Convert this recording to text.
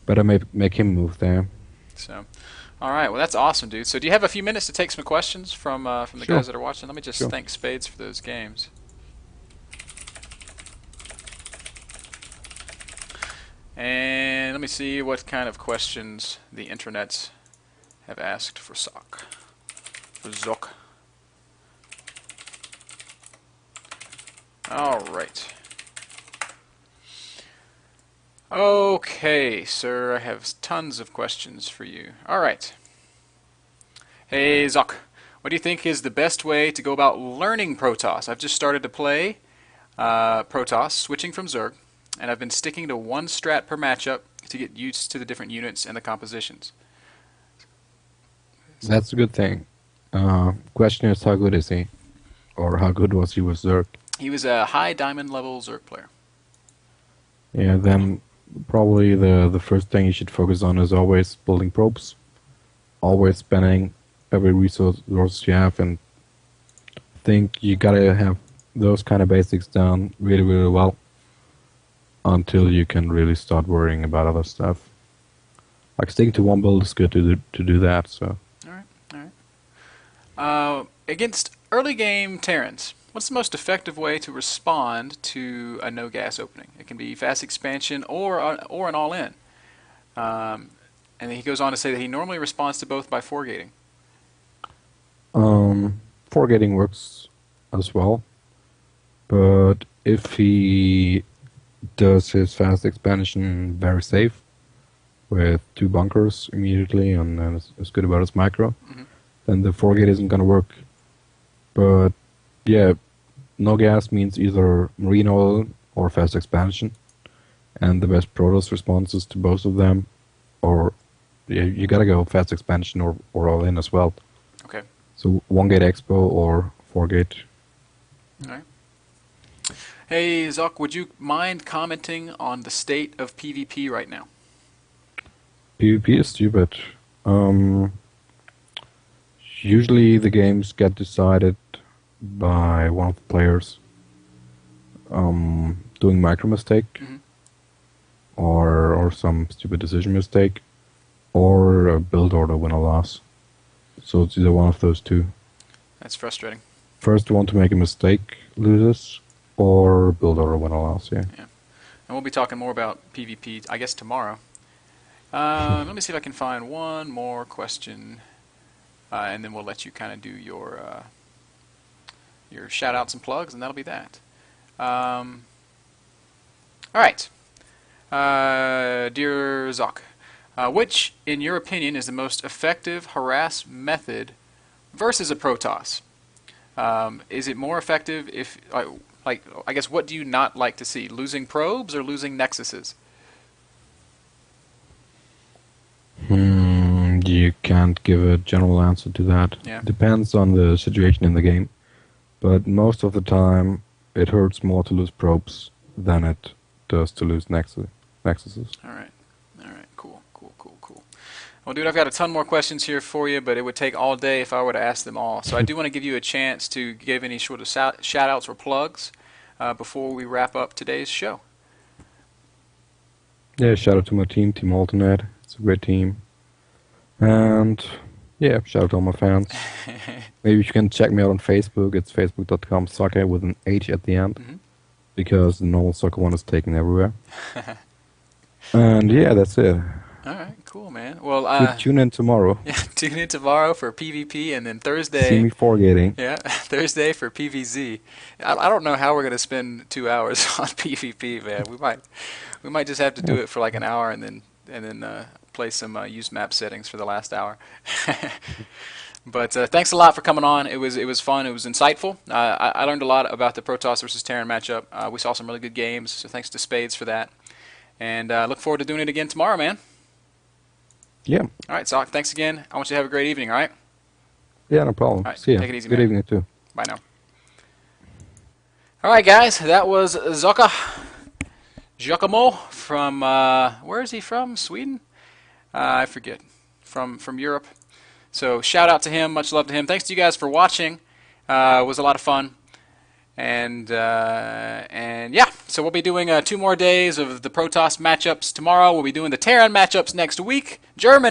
better make him move there. So, all right. Well, that's awesome, dude. So, do you have a few minutes to take some questions from the Sure, guys that are watching? Let me just sure. thank Spades for those games. And let me see what kind of questions the internets have asked for Socke. For Socke. All right. Okay, sir, I have tons of questions for you. All right. Hey, Socke, what do you think is the best way to go about learning Protoss? I've just started to play Protoss, switching from Zerg, and I've been sticking to one strat per matchup to get used to the different units and the compositions. That's a good thing. Question is, how good is he? Or how good was he with Zerg? He was a high diamond level Zerg player. Yeah, then probably the first thing you should focus on is always building probes. Always spending every resource you have, and I think you gotta have those kind of basics done really, really well until you can really start worrying about other stuff. Like sticking to one build is good to do that. So All right, all right. Against early game Terrans, what's the most effective way to respond to a no gas opening? It can be fast expansion or an all in. And then he goes on to say that he normally responds to both by foregating. forgetting works as well, but if he does his fast expansion very safe with 2 bunkers immediately and then is good about his micro, then the forgate isn't gonna work. But yeah, no gas means either marine oil or fast expansion, and the best Protoss responses to both of them, or yeah, you gotta go fast expansion or all in as well. Okay. So 1 gate expo or 4 gate. All right. Hey, Socke, would you mind commenting on the state of PvP right now? PvP is stupid. Usually the games get decided by one of the players doing micro mistake, or some stupid decision mistake, or a build order win or loss. So it's either one of those two. That's frustrating. First one to make a mistake loses, or build order win or loss. Yeah. Yeah. And we'll be talking more about PvP, I guess, tomorrow. Let me see if I can find one more question, and then we'll let you kind of do your shout outs and plugs, and that'll be that. All right. Dear Socke, which, in your opinion, is the most effective harass method versus a Protoss? Is it more effective if, I guess, what do you not like to see? Losing probes or losing nexuses? You can't give a general answer to that. Yeah. Depends on the situation in the game. But most of the time, it hurts more to lose probes than it does to lose nexuses. All right. All right. Cool. Cool. Cool. Cool. Well, dude, I've got a ton more questions here for you, but it would take all day if I were to ask them all. So I do want to give you a chance to give any sort of shout outs or plugs before we wrap up today's show. Yeah, shout out to my team, Team Alternate. It's a great team. And yeah, shout out to all my fans. Maybe you can check me out on Facebook. It's facebook.com/Socke with an H at the end, because the normal soccer one is taken everywhere. And yeah, that's it. All right, cool, man. Well, Tune in tomorrow. yeah, tune in tomorrow for PvP, and then Thursday. See me forgetting. Yeah, Thursday for PvZ. I don't know how we're gonna spend 2 hours on PvP, man. We might just have to do it for like an hour, and then play some use map settings for the last hour. But thanks a lot for coming on. It was fun. It was insightful. I learned a lot about the Protoss versus Terran matchup. We saw some really good games, so thanks to Spades for that. And look forward to doing it again tomorrow, man. Yeah. All right, Socke, thanks again. I want you to have a great evening, all right? Yeah, no problem. All right, See ya. take it easy, Good man. evening too. Bye now. All right, guys, that was Socke. Giacomo from, where is he from? Sweden? I forget. From Europe. So shout out to him. Much love to him. Thanks to you guys for watching. It was a lot of fun. And yeah. So we'll be doing 2 more days of the Protoss matchups tomorrow. We'll be doing the Terran matchups next week. Germany